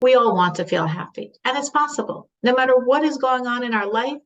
We all want to feel happy, and it's possible. No matter what is going on in our life,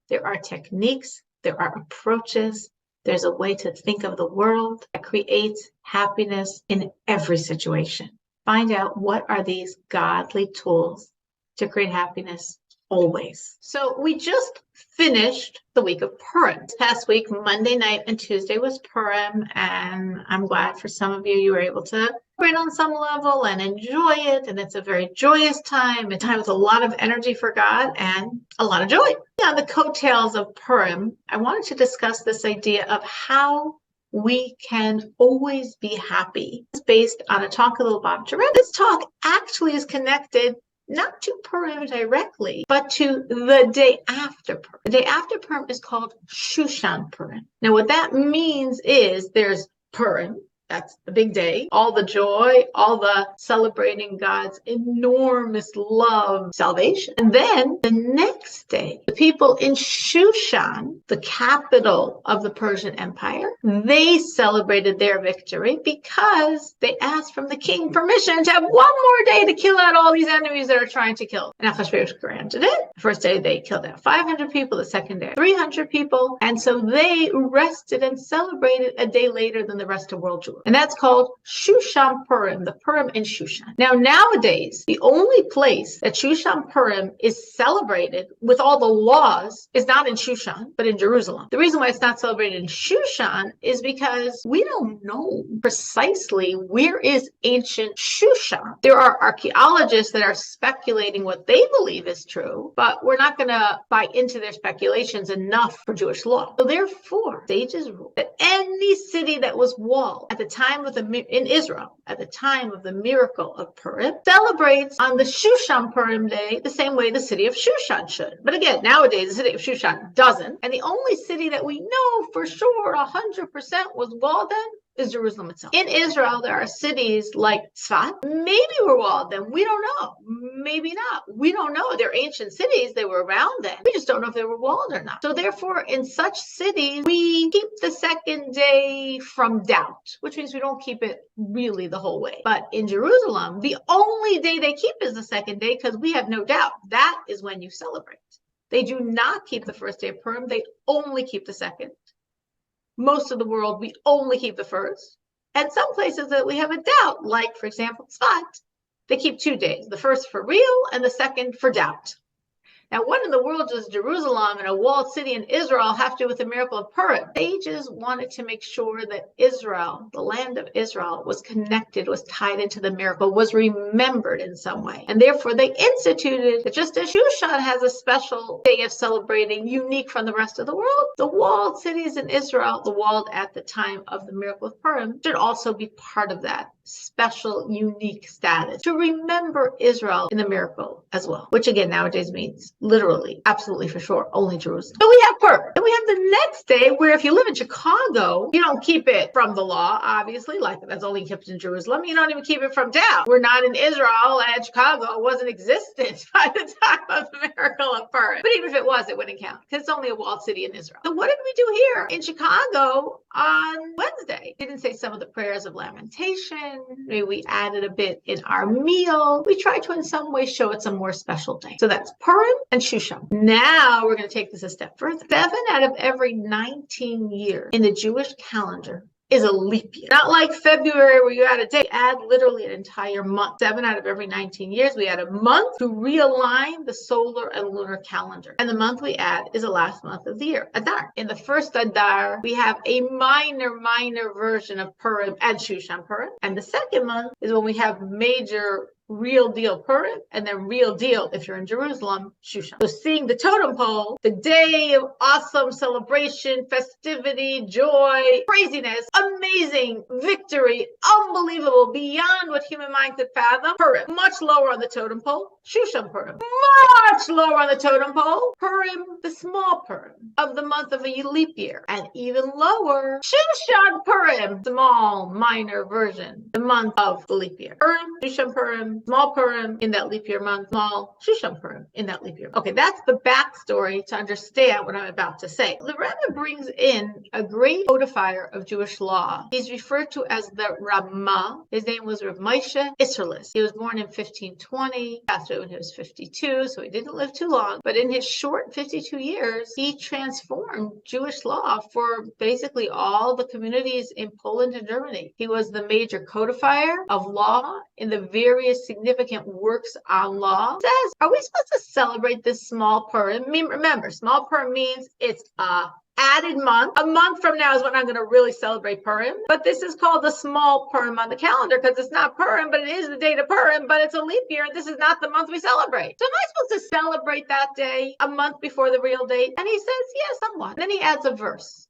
there are techniques, there are approaches, there's a way to think of the world that creates happiness in every situation. Find out what are these godly tools to create happiness always. So we just finished the week of Purim. This past week, Monday night and Tuesday was Purim, and I'm glad for some of you, you were able to celebrate on some level and enjoy it. And it's a very joyous time, a time with a lot of energy for God and a lot of joy. On the coattails of Purim, I wanted to discuss this idea of how we can always be happy. It's based on a talk a little Bob Jarrett. This talk actually is connected not to Purim directly, but to the day after Purim. The day after Purim is called Shushan Purim. Now, what that means is there's Purim. That's the big day, all the joy, all the celebrating God's enormous love, salvation. And then the next day, the people in Shushan, the capital of the Persian Empire, they celebrated their victory because they asked from the king permission to have one more day to kill out all these enemies that are trying to kill. And Ahasuerus granted it. The first day they killed out 500 people, the second day 300 people. And so they rested and celebrated a day later than the rest of world Jewry. And that's called Shushan Purim, the Purim in Shushan. Now, nowadays, the only place that Shushan Purim is celebrated with all the laws is not in Shushan, but in Jerusalem. The reason why it's not celebrated in Shushan is because we don't know precisely where is ancient Shushan. There are archaeologists that are speculating what they believe is true, but we're not going to buy into their speculations enough for Jewish law. So therefore, sages rule that any city that was walled at the time of in Israel, at the time of the miracle of Purim, celebrates on the Shushan Purim day the same way the city of Shushan should. But again, nowadays the city of Shushan doesn't. And the only city that we know for sure 100% was walled then is Jerusalem itself. In Israel, there are cities like Tzfat. Maybe were walled then. We don't know. Maybe not. We don't know. They're ancient cities. They were around then. We just don't know if they were walled or not. So therefore, in such cities, we keep the second day from doubt, which means we don't keep it really the whole way. But in Jerusalem, the only day they keep is the second day because we have no doubt. That is when you celebrate. They do not keep the first day of Purim. They only keep the second. Most of the world, we only keep the first. And some places that we have a doubt, like, for example, Tzfat, they keep 2 days, the first for real and the second for doubt. Now, what in the world does Jerusalem and a walled city in Israel have to do with the miracle of Purim? Sages wanted to make sure that Israel, the land of Israel, was connected, was tied into the miracle, was remembered in some way. And therefore, they instituted that just as Shushan has a special day of celebrating, unique from the rest of the world, the walled cities in Israel, the walled at the time of the miracle of Purim, should also be part of that special, unique status to remember Israel in the miracle as well, which again nowadays means literally, absolutely for sure, only Jerusalem. So we have Purim. Then we have the next day where if you live in Chicago, you don't keep it from the law, obviously, like that's only kept in Jerusalem. You don't even keep it from doubt. We're not in Israel and Chicago wasn't existent by the time of the miracle of Purim. But even if it was, it wouldn't count because it's only a walled city in Israel. So what did we do here in Chicago on Wednesday? We didn't say some of the prayers of lamentation. Maybe we added a bit in our meal. We tried to in some way show it's a more special day. So that's Purim and Shushan. Now we're going to take this a step further. 7 out of every 19 years in the Jewish calendar is a leap year. Not like February where you add a day, add literally an entire month. 7 out of every 19 years, we add a month to realign the solar and lunar calendar. And the month we add is the last month of the year, Adar. In the first Adar, we have a minor version of Purim and Shushan Purim. And the second month is when we have major real deal Purim, and then real deal, if you're in Jerusalem, Shushan. So seeing the totem pole, the day of awesome celebration, festivity, joy, craziness, amazing victory, unbelievable, beyond what human mind could fathom, Purim. Much lower on the totem pole, Shushan Purim. Much lower on the totem pole, Purim, the small Purim of the month of a leap year. And even lower, Shushan Purim, small, minor version, the month of the leap year. Purim, Shushan Purim, small Purim in that leap year month, small Shushan Purim in that leap year. Okay, that's the backstory to understand what I'm about to say. The Rebbe brings in a great codifier of Jewish law. He's referred to as the Ramah. His name was Rav Moshe Isserles. He was born in 1520, passed away when he was 52, so he didn't live too long. But in his short 52 years, he transformed Jewish law for basically all the communities in Poland and Germany. He was the major codifier of law in the various significant works on law. It says, are we supposed to celebrate this small Purim? I mean, remember, small Purim means it's a added month. A month from now is when I'm going to really celebrate Purim. But this is called the small Purim on the calendar because it's not Purim, but it is the date of Purim, but it's a leap year. This is not the month we celebrate. So am I supposed to celebrate that day a month before the real date? And he says, yes, somewhat. And then he adds a verse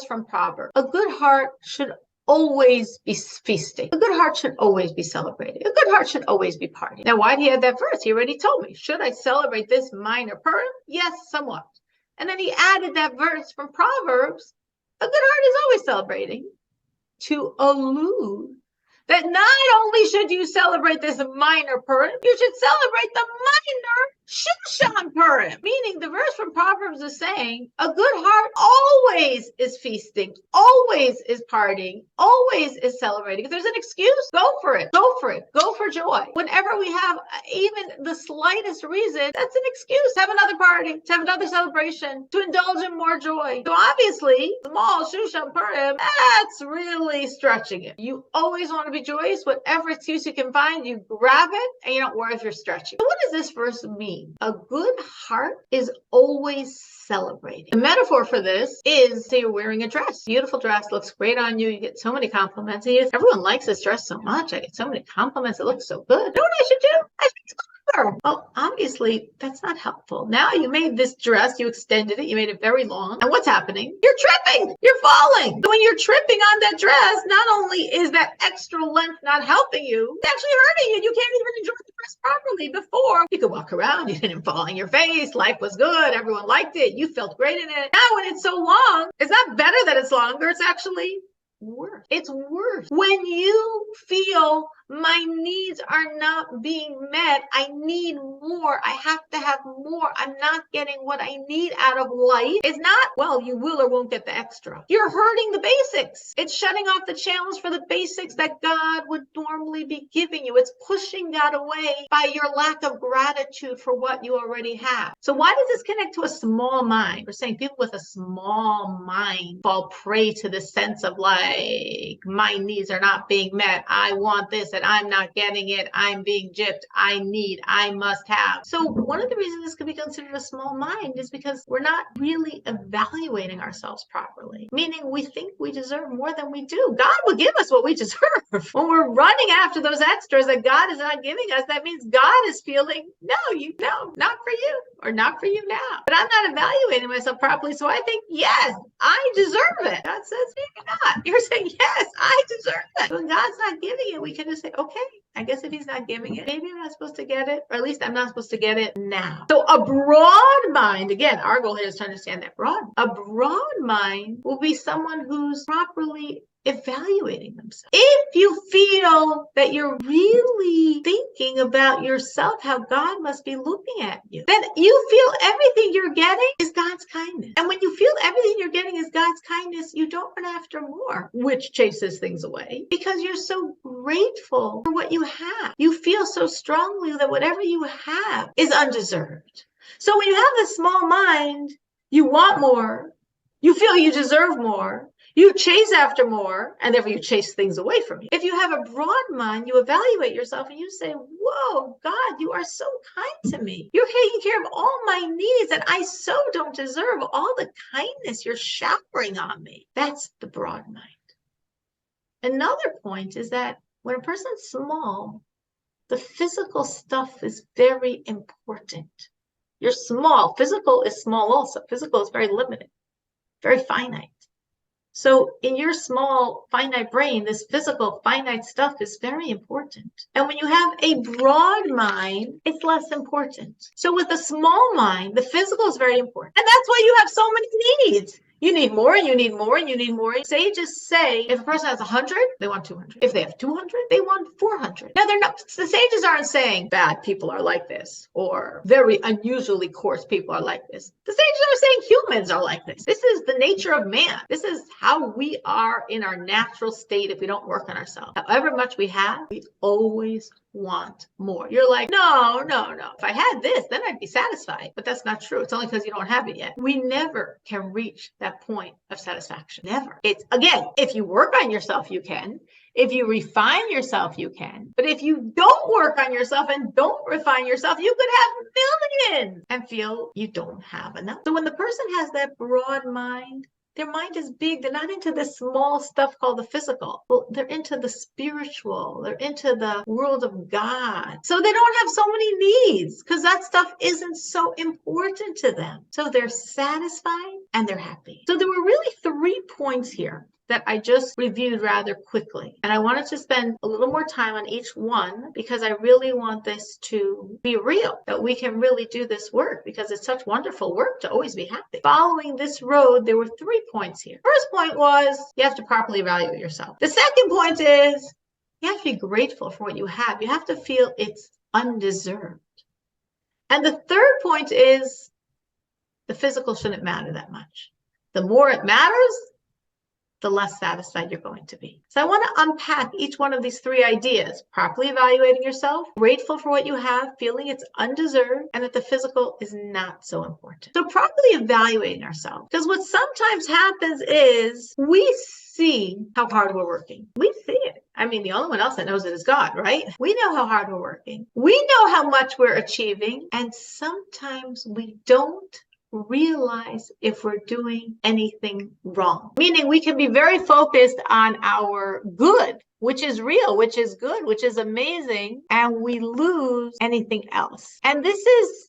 from Proverbs. A good heart should always be feasting. A good heart should always be celebrating. A good heart should always be partying. Now, why did he add that verse? He already told me. Should I celebrate this minor Purim? Yes, somewhat. And then he added that verse from Proverbs, a good heart is always celebrating, to allude that not only should you celebrate this minor Purim, you should celebrate the minor Shushan Purim. Meaning the verse from Proverbs is saying, a good heart always is feasting, always is partying, always is celebrating. If there's an excuse, go for it. Go for it. Go for joy. Whenever we have even the slightest reason, that's an excuse to have another party, to have another celebration, to indulge in more joy. So obviously, small Shushan Purim, that's really stretching it. You always want to be joyous. Whatever excuse you can find, you grab it, and you don't worry if you're stretching. So what does this verse mean? A good heart is always celebrating. The metaphor for this is, say you're wearing a dress. Beautiful dress, looks great on you. You get so many compliments. Everyone likes this dress so much. I get so many compliments. It looks so good. You know what I should do? I should well, obviously, that's not helpful. Now you made this dress, you extended it, you made it very long. And what's happening? You're tripping. You're falling. So when you're tripping on that dress, not only is that extra length not helping you, it's actually hurting you. You can't even enjoy the dress properly. Before, you could walk around, you didn't fall on your face, life was good, everyone liked it, you felt great in it. Now when it's so long, it's not better that it's longer, it's actually worse. It's worse. When you feel my needs are not being met, I need more, I have to have more, I'm not getting what I need out of life. It's not, well, you will or won't get the extra. You're hurting the basics. It's shutting off the channels for the basics that God would normally be giving you. It's pushing God away by your lack of gratitude for what you already have. So why does this connect to a small mind? We're saying people with a small mind fall prey to the sense of like, my needs are not being met. I want this and I'm not getting it. I'm being gypped. I need, I must have. So one of the reasons this could be considered a small mind is because we're not really evaluating ourselves properly. Meaning we think we deserve more than we do. God will give us what we deserve. When we're running after those extras that God is not giving us, that means God is feeling, no, not for you, or not for you now. But I'm not evaluating myself properly. So I think, yes, I deserve it. God says, maybe not. You're saying, yes, I deserve it. When God's not giving it, we can just say, okay, I guess if he's not giving it, maybe I'm not supposed to get it, or at least I'm not supposed to get it now. So a broad mind, again, our goal here is to understand that a broad mind will be someone who's properly evaluating themselves. If you feel that you're really thinking about yourself, how God must be looking at you, then you feel everything you're getting is God's kindness. And when you feel everything you're getting is God's kindness, you don't run after more, which chases things away, because you're so grateful for what you have. You feel so strongly that whatever you have is undeserved. So when you have this small mind, you want more, you feel you deserve more, you chase after more, and therefore you chase things away from you. If you have a broad mind, you evaluate yourself and you say, whoa, God, you are so kind to me. You're taking care of all my needs, and I so don't deserve all the kindness you're showering on me. That's the broad mind. Another point is that when a person's small, the physical stuff is very important. You're small. Physical is small also. Physical is very limited, very finite. So in your small, finite brain, this physical, finite stuff is very important. And when you have a broad mind, it's less important. So with a small mind, the physical is very important. And that's why you have so many needs. You need more, and you need more, and you need more. Sages say if a person has 100, they want 200. If they have 200, they want 400. Now, they're not, the sages aren't saying bad people are like this or very unusually coarse people are like this. The sages are saying humans are like this. This is the nature of man. This is how we are in our natural state if we don't work on ourselves. However much we have, we always want more. You're like, no. If I had this, then I'd be satisfied. But that's not true. It's only because you don't have it yet. We never can reach that point of satisfaction. Never. It's, again, if you work on yourself, you can. If you refine yourself, you can. But if you don't work on yourself and don't refine yourself, you could have millions and feel you don't have enough. So when the person has that broad mind, their mind is big. They're not into this small stuff called the physical. Well, they're into the spiritual. They're into the world of God. So they don't have so many needs because that stuff isn't so important to them. So they're satisfied and they're happy. So there were really 3 points here that I just reviewed rather quickly. And I wanted to spend a little more time on each one because I really want this to be real, that we can really do this work because it's such wonderful work to always be happy. Following this road, there were 3 points here. First point was you have to properly evaluate yourself. The second point is you have to be grateful for what you have. You have to feel it's undeserved. And the third point is the physical shouldn't matter that much. The more it matters, the less satisfied you're going to be. So I want to unpack each one of these 3 ideas: properly evaluating yourself, grateful for what you have, feeling it's undeserved, and that the physical is not so important. So properly evaluating ourselves, because what sometimes happens is we see how hard we're working. We see it. I mean, the only one else that knows it is God, right? We know how hard we're working. We know how much we're achieving, and sometimes we don't realize if we're doing anything wrong. Meaning we can be very focused on our good, which is real, which is good, which is amazing, and we lose anything else. And this is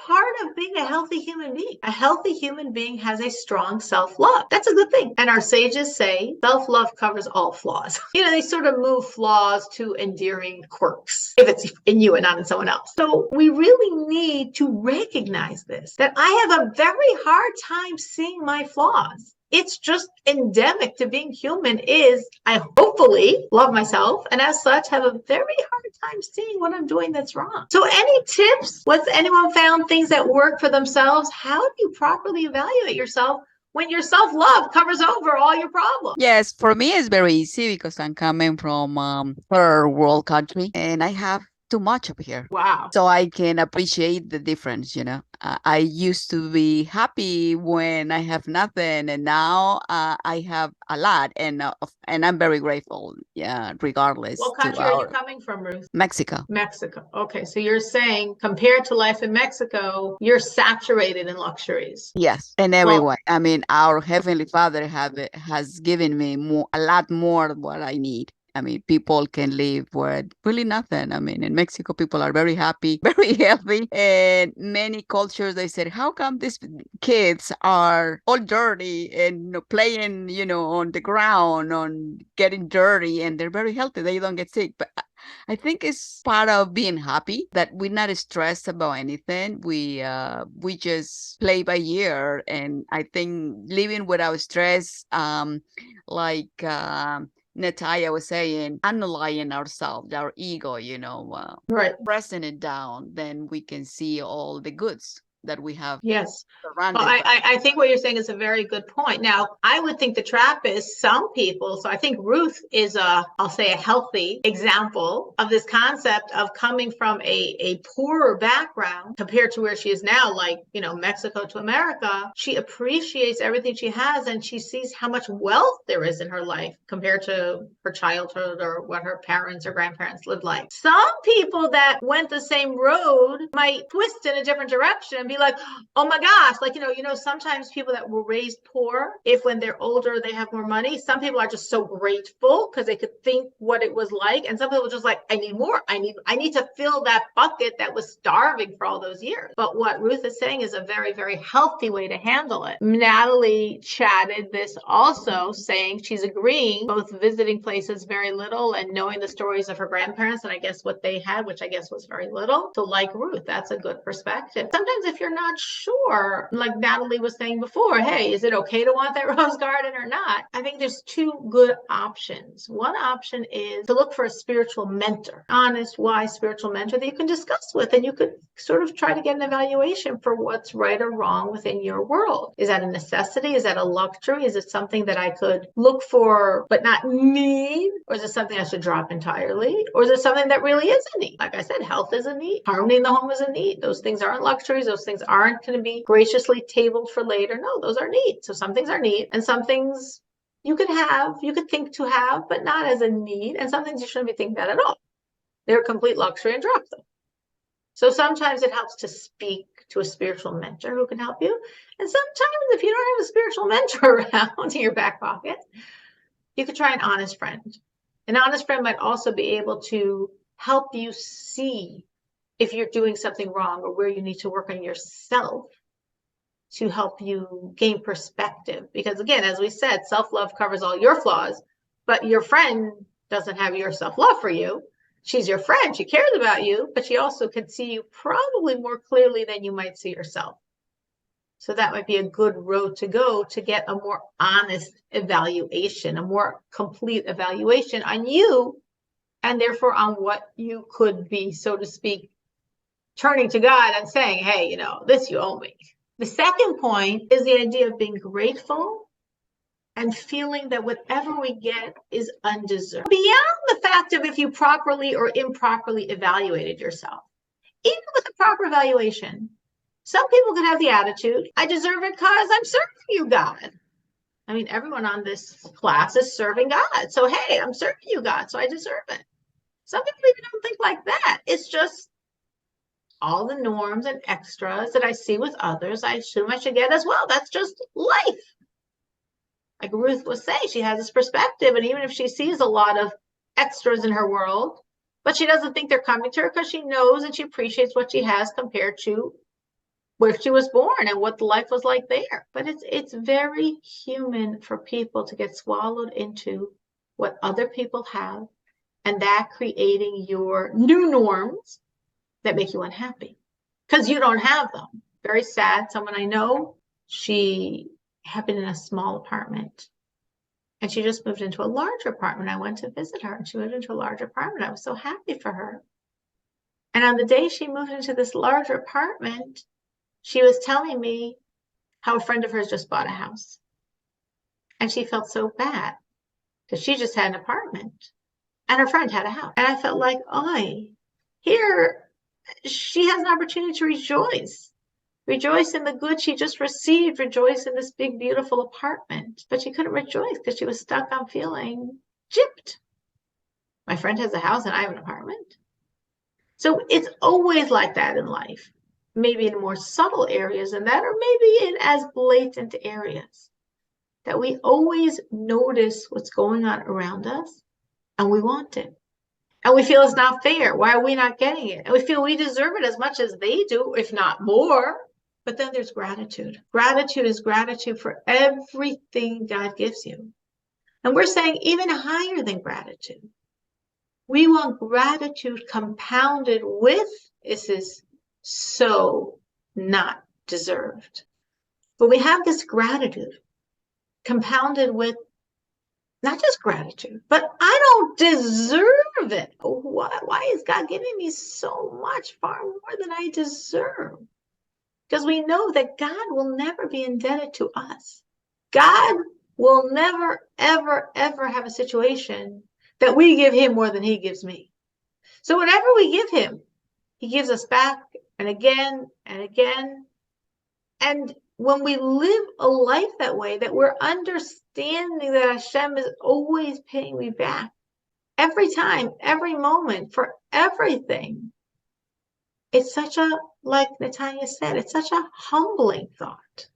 part of being a healthy human being. A healthy human being has a strong self-love. That's a good thing. And our sages say self-love covers all flaws. They sort of move flaws to endearing quirks if it's in you and not in someone else. So we really need to recognize this, that I have a very hard time seeing my flaws. It's just endemic to being human is I hopefully love myself and as such have a very hard time seeing what I'm doing that's wrong. So any tips? What's anyone found things that work for themselves? How do you properly evaluate yourself when your self-love covers over all your problems? Yes, for me it's very easy because I'm coming from third world country and I have too much up here. Wow. So I can appreciate the difference. I used to be happy when I have nothing, and now I have a lot, and I'm very grateful. Yeah, regardless. What To country are you our coming from, Ruth? Mexico. Mexico. Okay, so you're saying compared to life in Mexico, you're saturated in luxuries. Yes, in every Well, way. I mean, our Heavenly Father has given me a lot more than what I need. I mean, people can live with really nothing. I mean, in Mexico, people are very happy, very healthy. And many cultures, they said, how come these kids are all dirty and playing, on the ground, on getting dirty, and they're very healthy. They don't get sick. But I think it's part of being happy that we're not stressed about anything. We just play by ear, and I think living without stress, like Natalia was saying, analyzing ourselves, our ego, right. pressing it down, then we can see all the goods that we have. Yes. Surrounded Well, by. I think what you're saying is a very good point. Now, I would think the trap is some people. So I think Ruth is I'll say a healthy example of this concept of coming from a poorer background compared to where she is now, like, Mexico to America. She appreciates everything she has and she sees how much wealth there is in her life compared to her childhood or what her parents or grandparents lived like. Some people that went the same road might twist in a different direction and be like, oh my gosh, like, sometimes people that were raised poor, if when they're older, they have more money, some people are just so grateful because they could think what it was like. And some people are just like, I need more. I need to fill that bucket that was starving for all those years. But what Ruth is saying is a very, very healthy way to handle it. Natalie chatted this also, saying she's agreeing, both visiting places very little and knowing the stories of her grandparents and I guess what they had, which I guess was very little. So like Ruth, that's a good perspective. Sometimes if if you're not sure, like Natalie was saying before, hey, is it okay to want that rose garden or not? I think there's two good options. One option is to look for a spiritual mentor, honest, wise spiritual mentor that you can discuss with, and you could sort of try to get an evaluation for what's right or wrong within your world. Is that a necessity? Is that a luxury? Is it something that I could look for but not need? Or is it something I should drop entirely? Or is it something that really is a need? Like I said, health is a need. Harmony in the home is a need. Those things aren't luxuries. Those things aren't going to be graciously tabled for later. No, those are needs. So some things are need, and some things you could have, you could think to have, but not as a need. And some things you shouldn't be thinking about at all. They're a complete luxury, and drop them. So sometimes it helps to speak to a spiritual mentor who can help you. And sometimes if you don't have a spiritual mentor around in your back pocket, you could try an honest friend. An honest friend might also be able to help you see if you're doing something wrong or where you need to work on yourself to help you gain perspective. Because again, as we said, self-love covers all your flaws, but your friend doesn't have your self-love for you. She's your friend. She cares about you, but she also can see you probably more clearly than you might see yourself. So that might be a good road to go to get a more honest evaluation, a more complete evaluation on you, and therefore on what you could be, so to speak, turning to God and saying, hey, this you owe me. The second point is the idea of being grateful and feeling that whatever we get is undeserved. Beyond the fact of if you properly or improperly evaluated yourself, even with a proper evaluation, some people could have the attitude, I deserve it because I'm serving you, God. I mean, everyone on this class is serving God. So, hey, I'm serving you, God, so I deserve it. Some people even don't think like that. It's just all the norms and extras that I see with others, I assume I should get as well. That's just life. Like Ruth was saying, she has this perspective, and even if she sees a lot of extras in her world, but she doesn't think they're coming to her because she knows and she appreciates what she has compared to where she was born and what the life was like there. But it's very human for people to get swallowed into what other people have, and that creating your new norms that make you unhappy because you don't have them. Very sad. Someone I know, she had been in a small apartment and she just moved into a larger apartment. I went to visit her and she moved into a larger apartment. I was so happy for her. And on the day she moved into this larger apartment, she was telling me how a friend of hers just bought a house. And she felt so bad because she just had an apartment and her friend had a house. And I felt like, here she has an opportunity to rejoice. Rejoice in the good she just received. Rejoice in this big, beautiful apartment. But she couldn't rejoice because she was stuck on feeling gypped. My friend has a house and I have an apartment. So it's always like that in life. Maybe in more subtle areas than that, or maybe in as blatant areas. That we always notice what's going on around us and we want it. And we feel it's not fair. Why are we not getting it? And we feel we deserve it as much as they do, if not more. But then there's gratitude. Gratitude is gratitude for everything God gives you. And we're saying even higher than gratitude. We want gratitude compounded with, this is so not deserved. But we have this gratitude compounded with not just gratitude, but I don't deserve it. Why is God giving me so much, far more than I deserve? Because we know that God will never be indebted to us. God will never, ever, ever have a situation that we give him more than he gives me. So whatever we give him, he gives us back and again and again. And when we live a life that way, that we're understanding that Hashem is always paying me back every time, every moment, for everything. It's such a, like Natanya said, it's such a humbling thought.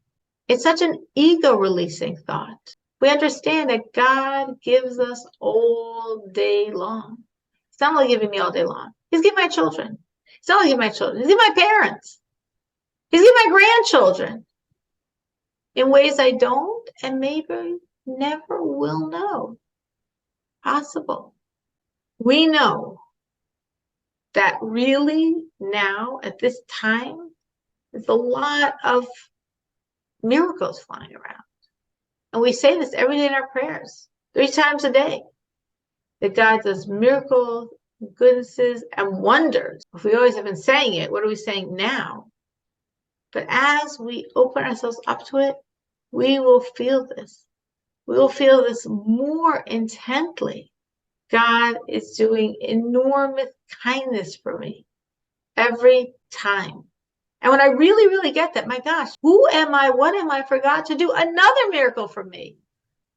It's such an ego-releasing thought. We understand that God gives us all day long. He's not only giving me all day long. He's giving my children. He's not only giving my children. He's giving my parents. He's giving my grandchildren in ways I don't and maybe never will know possible. We know that really now at this time, There's a lot of miracles flying around. And we say this every day in our prayers, 3 times a day, that God does miracles, goodnesses, and wonders. If we always have been saying it, what are we saying now? But as we open ourselves up to it, we will feel this. We will feel this more intently. God is doing enormous kindness for me every time. And when I really, really get that, my gosh, who am I? What am I for God to do another miracle for me?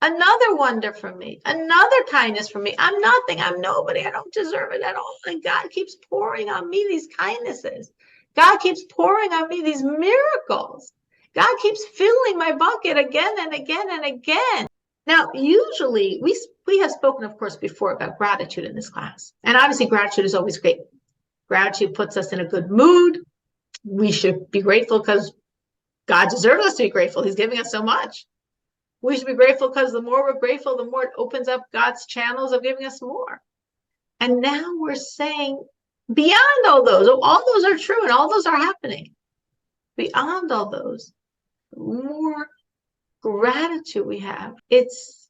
Another wonder for me, another kindness for me. I'm nothing. I'm nobody. I don't deserve it at all. And God keeps pouring on me these kindnesses. God keeps pouring on me these miracles. God keeps filling my bucket again and again and again. Now, usually we have spoken, of course, before about gratitude in this class. And obviously gratitude is always great. Gratitude puts us in a good mood. We should be grateful because God deserves us to be grateful. He's giving us so much. We should be grateful because the more we're grateful, the more it opens up God's channels of giving us more. And now we're saying, beyond all those are true and all those are happening. Beyond all those, the more gratitude we have, it's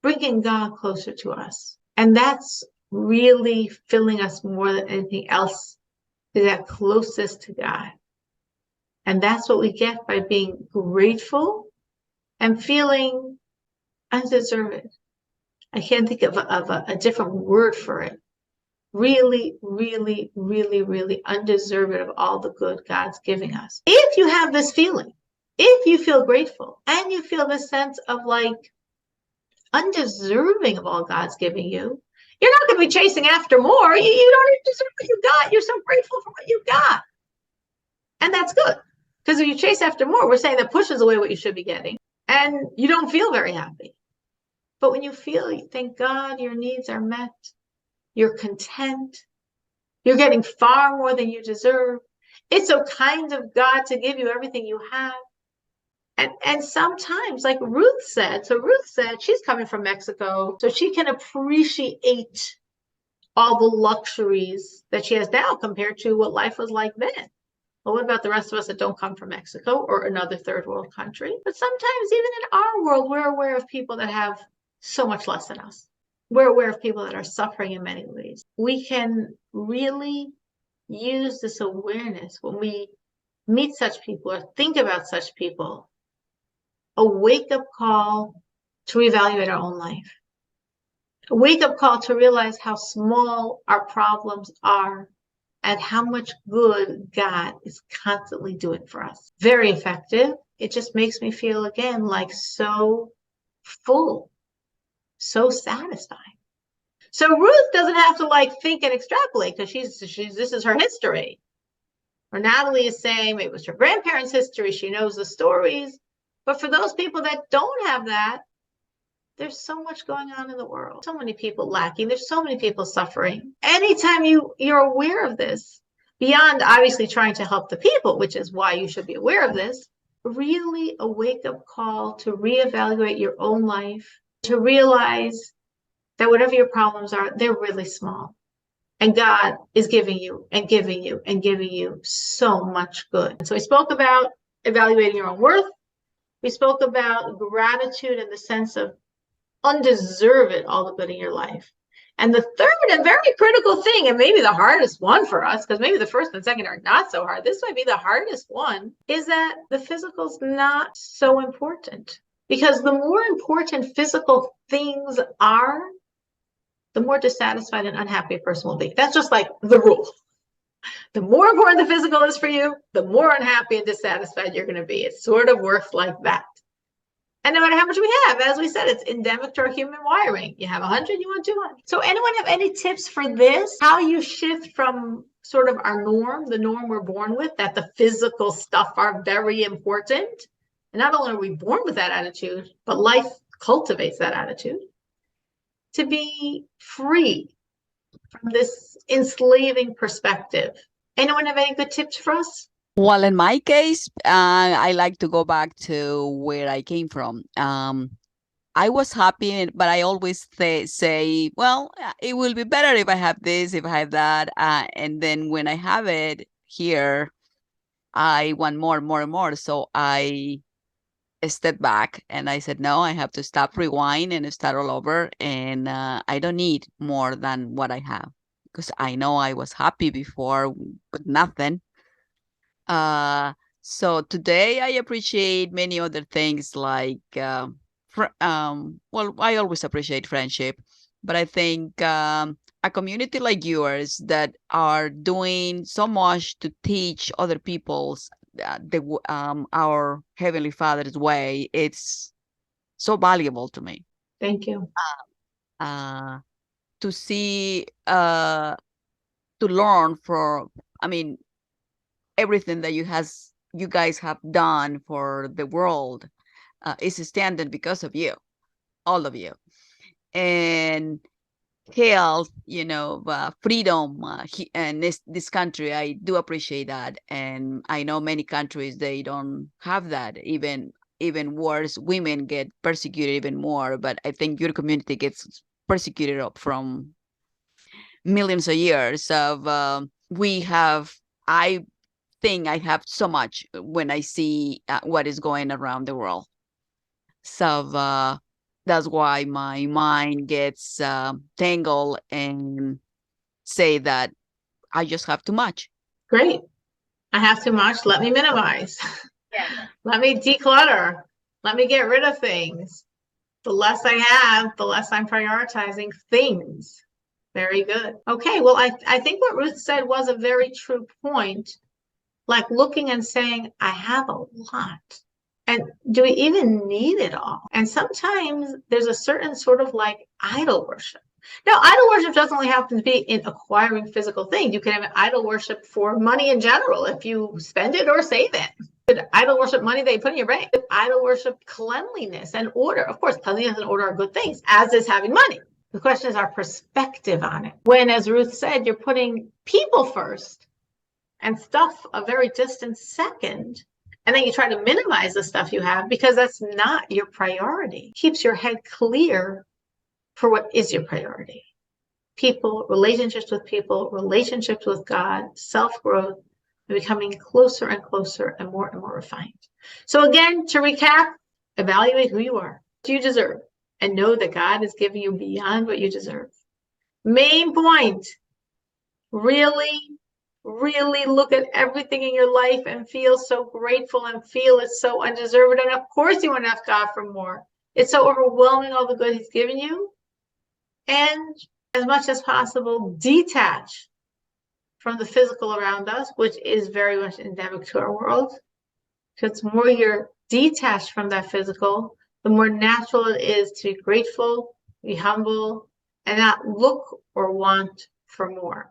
bringing God closer to us. And that's really filling us more than anything else, is that closest to God. And that's what we get by being grateful and feeling undeserved. I can't think of a different word for it. Really, really, really, really undeserved of all the good God's giving us. If you have this feeling, if you feel grateful and you feel this sense of like undeserving of all God's giving you, you're not going to be chasing after more. You don't even deserve what you got. You're so grateful for what you got. And that's good. Because if you chase after more, we're saying that pushes away what you should be getting. And you don't feel very happy. But when you feel, thank God, your needs are met, you're content, you're getting far more than you deserve. It's so kind of God to give you everything you have. And sometimes, like Ruth said, she's coming from Mexico, so she can appreciate all the luxuries that she has now compared to what life was like then. Well, what about the rest of us that don't come from Mexico or another third world country? But sometimes even in our world, we're aware of people that have so much less than us. We're aware of people that are suffering in many ways. We can really use this awareness when we meet such people or think about such people, a wake-up call to reevaluate our own life. A wake-up call to realize how small our problems are and how much good God is constantly doing for us. Very effective. It just makes me feel again like so full, so satisfying. So Ruth doesn't have to like think and extrapolate because she's this is her history. Or Natalie is saying it was her grandparents' history. She knows the stories. But for those people that don't have that, there's so much going on in the world. So many people lacking. There's so many people suffering. Anytime you're aware of this, beyond obviously trying to help the people, which is why you should be aware of this, really a wake-up call to reevaluate your own life, to realize that whatever your problems are, they're really small. And God is giving you and giving you and giving you so much good. And so we spoke about evaluating your own worth. We spoke about gratitude in the sense of undeserved all the good in your life. And the third and very critical thing, and maybe the hardest one for us, because maybe the first and second are not so hard, this might be the hardest one, is that the physical's not so important. Because the more important physical things are, the more dissatisfied and unhappy a person will be. That's just like the rule. The more important the physical is for you, the more unhappy and dissatisfied you're going to be. It sort of works like that. And no matter how much we have, as we said, it's endemic to our human wiring. You have 100, you want 200. So anyone have any tips for this? How you shift from sort of our norm, the norm we're born with, that the physical stuff are very important. And not only are we born with that attitude, but life cultivates that attitude. To be free from this enslaving perspective. Anyone have any good tips for us? Well, in my case, I like to go back to where I came from. I was happy, but I always say, well, it will be better if I have this, if I have that. And then when I have it here, I want more and more and more. So I stepped back and I said, no, I have to stop, rewind, and start all over. And I don't need more than what I have, because I know I was happy before with nothing. So today I appreciate many other things like, well, I always appreciate friendship, but I think a community like yours that are doing so much to teach other people's our Heavenly Father's way, it's so valuable to me. Thank you. Uh, to see, to learn for, I mean, everything that you guys have done for the world is standing because of you, all of you. And health, freedom, and this country, I do appreciate that. And I know many countries, they don't have that. Even worse, women get persecuted even more. But I think your community gets persecuted from millions of years of we have. I think I have so much when I see what is going around the world. So that's why my mind gets tangled and say that I just have too much. Great. I have too much. Let me minimize. Yeah. Let me declutter. Let me get rid of things. The less I have, the less I'm prioritizing things. Very good. Okay, well, I think what Ruth said was a very true point. Like looking and saying, I have a lot. And do we even need it all? And sometimes there's a certain sort of like idol worship. Now, idol worship doesn't only happen to be in acquiring physical things. You can have an idol worship for money in general, if you spend it or save it. You could idol worship money that you put in your bank. Idol worship cleanliness and order. Of course, cleanliness and order are good things, as is having money. The question is our perspective on it. When, as Ruth said, you're putting people first and stuff a very distant second, and then you try to minimize the stuff you have because that's not your priority. Keeps your head clear for what is your priority. People, relationships with God, self-growth, and becoming closer and closer and more refined. So again, to recap, evaluate who you are, what you deserve, and know that God is giving you beyond what you deserve. Main point, really look at everything in your life and feel so grateful and feel it's so undeserved. And of course you want to ask God for more. It's so overwhelming, all the good he's given you. And as much as possible, detach from the physical around us, which is very much endemic to our world. Because the more you're detached from that physical, the more natural it is to be grateful, be humble, and not look or want for more.